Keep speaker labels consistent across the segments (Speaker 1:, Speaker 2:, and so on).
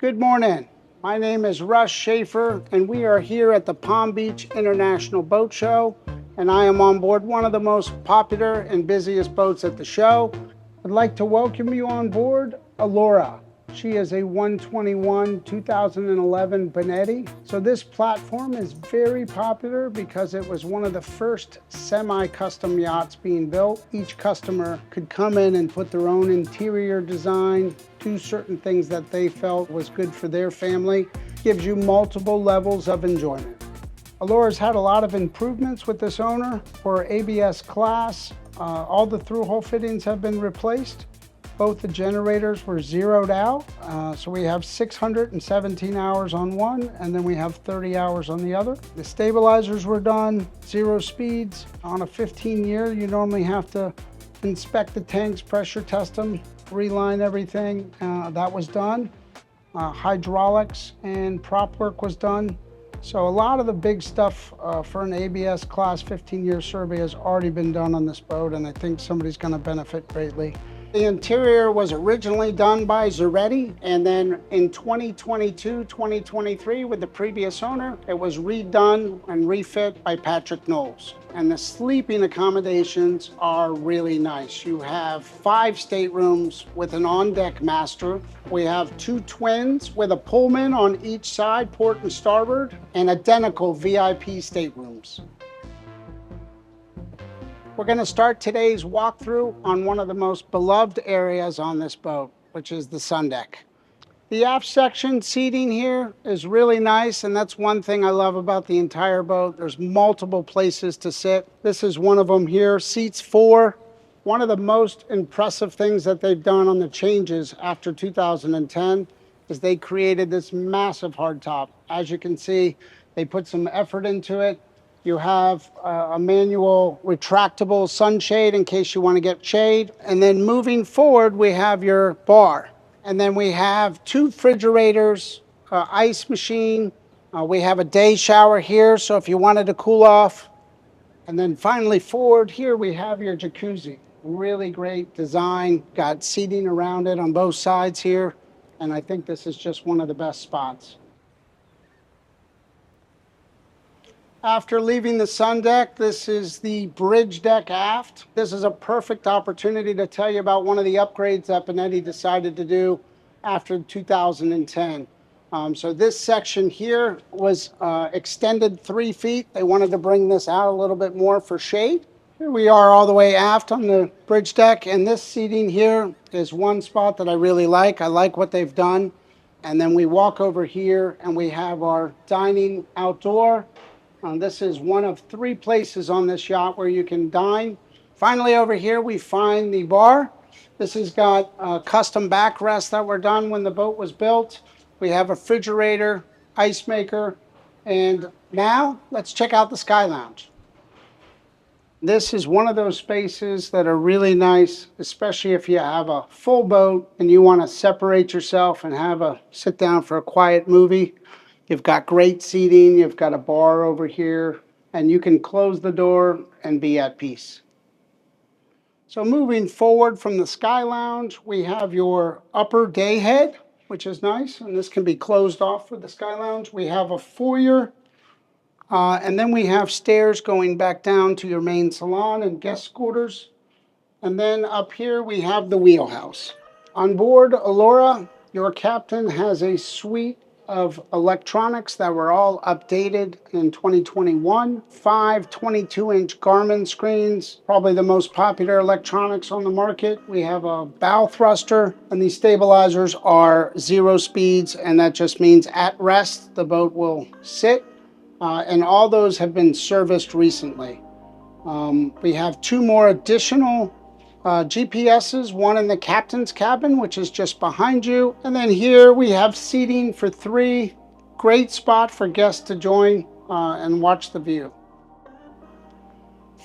Speaker 1: Good morning. My name is Russ Schafer, and we are here at the Palm Beach International Boat Show, and I am on board one of the most popular and busiest boats at the show. I'd like to welcome you on board ALLORA. She is a 121 2011 Benetti. So this platform is very popular because it was one of the first semi-custom yachts being built. Each customer could come in and put their own interior design, do certain things that they felt was good for their family. Gives you multiple levels of enjoyment. ALLORA's had a lot of improvements with this owner for ABS class. All the through-hole fittings have been replaced. Both the generators were zeroed out, so we have 617 hours on one, and then we have 30 hours on the other. The stabilizers were done, 0 speeds. On a 15-year, you normally have to inspect the tanks, pressure test them, reline everything. That was done. Hydraulics and prop work was done. So a lot of the big stuff for an ABS class 15-year survey has already been done on this boat, and I think somebody's going to benefit greatly. The interior was originally done by Zeretti, and then in 2022, 2023 with the previous owner, it was redone and refit by Patrick Knowles. And the sleeping accommodations are really nice. You have 5 staterooms with an on-deck master. We have 2 twins with a Pullman on each side, port and starboard, and identical VIP staterooms. We're going to start today's walkthrough on one of the most beloved areas on this boat, which is the sun deck. The aft section seating here is really nice, and that's one thing I love about the entire boat. There's multiple places to sit. This is one of them here, seats 4. One of the most impressive things that they've done on the changes after 2010 is they created this massive hardtop. As you can see, they put some effort into it. You have a manual retractable sunshade in case you want to get shade. And then moving forward, we have your bar. And then we have 2 refrigerators, ice machine. We have a day shower here, so if you wanted to cool off. And then finally forward here, we have your jacuzzi. Really great design, got seating around it on both sides here. And I think this is just one of the best spots. After leaving the sun deck, this is the bridge deck aft. This is a perfect opportunity to tell you about one of the upgrades that Benetti decided to do after 2010. So this section here was extended 3 feet. They wanted to bring this out a little bit more for shade. Here we are all the way aft on the bridge deck, and this seating here is one spot that I really like. I like what they've done. And then we walk over here and we have our dining outdoor. This is one of 3 places on this yacht where you can dine. Finally, over here, we find the bar. This has got custom backrests that were done when the boat was built. We have a refrigerator, ice maker, and now let's check out the Sky Lounge. This is one of those spaces that are really nice, especially if you have a full boat and you want to separate yourself and have a sit down for a quiet movie. You've got great seating, you've got a bar over here, and you can close the door and be at peace. So moving forward from the Sky Lounge, we have your upper day head, which is nice, and this can be closed off for the Sky Lounge. We have a foyer, and then we have stairs going back down to your main salon and guest quarters. And then up here we have the Wheelhouse. On board ALLORA, your captain has a suite of electronics that were all updated in 2021. 5 22-inch Garmin screens, probably the most popular electronics on the market. We have a bow thruster, and these stabilizers are 0 speeds, and that just means at rest the boat will sit, and all those have been serviced recently. We have 2 more additional GPSs, one in the captain's cabin, which is just behind you. And then here we have seating for 3. Great spot for guests to join and watch the view.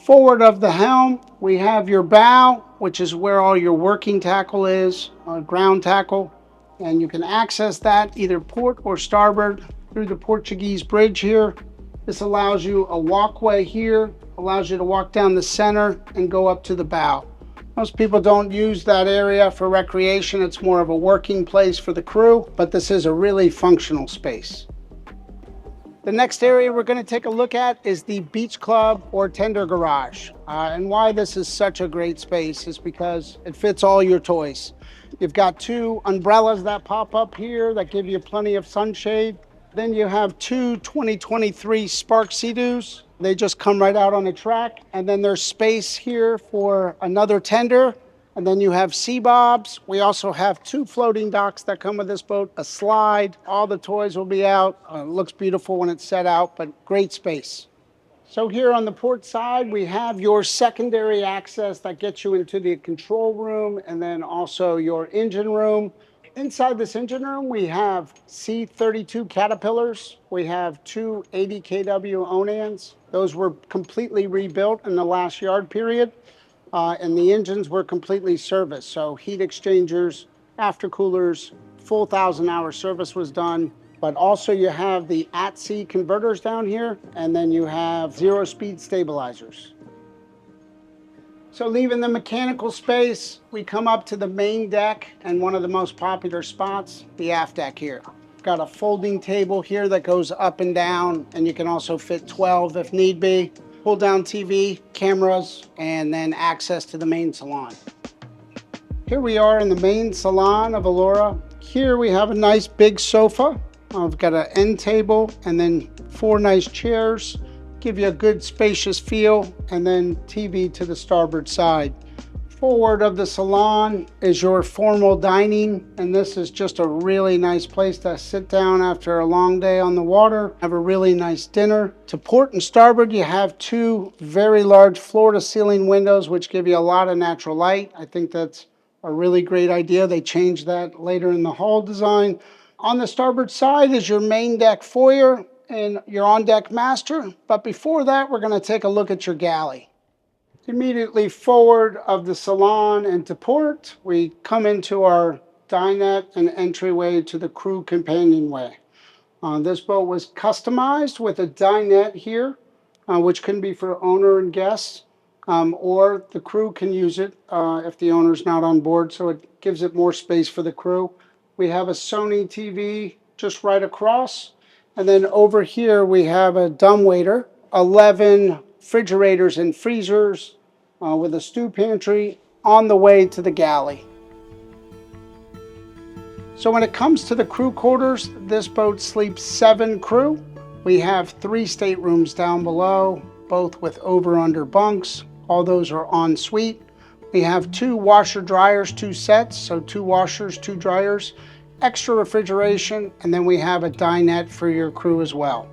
Speaker 1: Forward of the helm, we have your bow, which is where all your working tackle is, ground tackle. And you can access that either port or starboard through the Portuguese bridge here. This allows you a walkway here, allows you to walk down the center and go up to the bow. Most people don't use that area for recreation. It's more of a working place for the crew, but this is a really functional space. The next area we're going to take a look at is the beach club or tender garage. And why this is such a great space is because it fits all your toys. You've got two umbrellas that pop up here that give you plenty of sunshade. Then you have two 2023 Spark Sea-Doos. They just come right out on a track. And then there's space here for another tender. And then you have sea bobs. We also have two floating docks that come with this boat, a slide. All the toys will be out. It looks beautiful when it's set out, but great space. So here on the port side, we have your secondary access that gets you into the control room and then also your engine room. Inside this engine room, we have C32 Caterpillars. We have two 80 kW Onans. Those were completely rebuilt in the last yard period. And the engines were completely serviced. So heat exchangers, aftercoolers, full 1,000-hour service was done. But also you have the at-sea converters down here, and then you have zero-speed stabilizers. So leaving the mechanical space, we come up to the main deck and one of the most popular spots, the aft deck here. Got a folding table here that goes up and down, and you can also fit 12 if need be. Pull down TV, cameras, and then access to the main salon. Here we are in the main salon of ALLORA. Here we have a nice big sofa. I've got an end table and then 4 nice chairs. Give you a good spacious feel, and then TV to the starboard side. Forward of the salon is your formal dining, and this is just a really nice place to sit down after a long day on the water, have a really nice dinner. To port and starboard, you have 2 very large floor-to-ceiling windows, which give you a lot of natural light. I think that's a really great idea. They changed that later in the hull design. On the starboard side is your main deck foyer and your on-deck master, but before that, we're going to take a look at your galley. Immediately forward of the salon and to port, we come into our dinette and entryway to the crew companionway. This boat was customized with a dinette here, which can be for owner and guests, or the crew can use it if the owner's not on board, so it gives it more space for the crew. We have a Sony TV just right across, and then over here we have a dumbwaiter, 11 refrigerators and freezers, with a stew pantry on the way to the galley. So when it comes to the crew quarters, this boat sleeps 7 crew. We have 3 staterooms down below, both with over-under bunks. All those are en suite. We have 2 washer dryers, 2 sets, so 2 washers, 2 dryers, extra refrigeration, and then we have a dinette for your crew as well.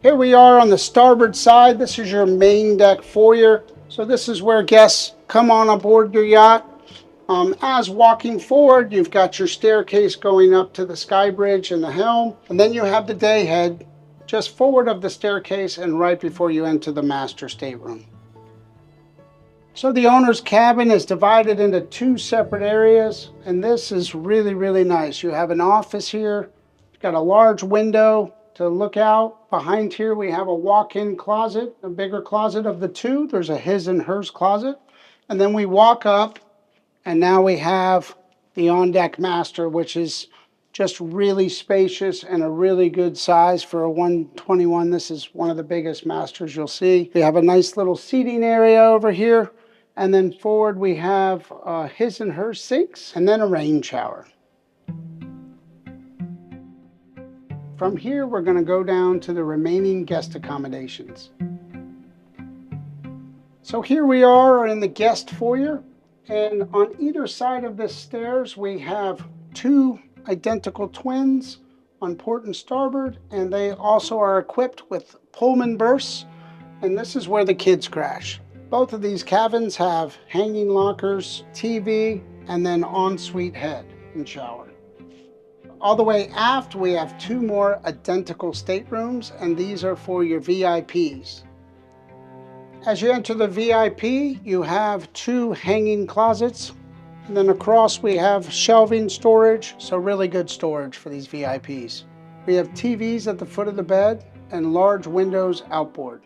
Speaker 1: Here we are on the starboard side. This is your main deck foyer. So this is where guests come on aboard your yacht. As walking forward, you've got your staircase going up to the sky bridge and the helm. And then you have the day head just forward of the staircase and right before you enter the master stateroom. So the owner's cabin is divided into 2 separate areas. And this is really, really nice. You have an office here. You've got a large window to look out. Behind here we have a walk-in closet, a bigger closet of the 2. There's a his and hers closet. And then we walk up, and now we have the on-deck master, which is just really spacious and a really good size for a 121. This is one of the biggest masters you'll see. We have a nice little seating area over here. And then forward we have his and her sinks, and then a rain shower. From here, we're going to go down to the remaining guest accommodations. So here we are in the guest foyer, and on either side of the stairs, we have 2 identical twins on port and starboard, and they also are equipped with Pullman berths, and this is where the kids crash. Both of these cabins have hanging lockers, TV, and then ensuite head and shower. All the way aft, we have 2 more identical staterooms, and these are for your VIPs. As you enter the VIP, you have 2 hanging closets, and then across we have shelving storage, so really good storage for these VIPs. We have TVs at the foot of the bed and large windows outboard.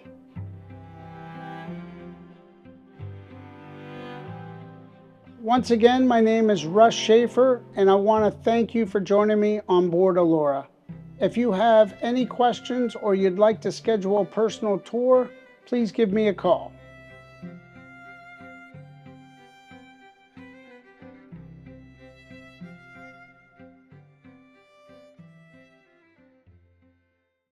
Speaker 1: Once again, my name is Russ Schafer, and I want to thank you for joining me on board ALLORA. If you have any questions or you'd like to schedule a personal tour, please give me a call.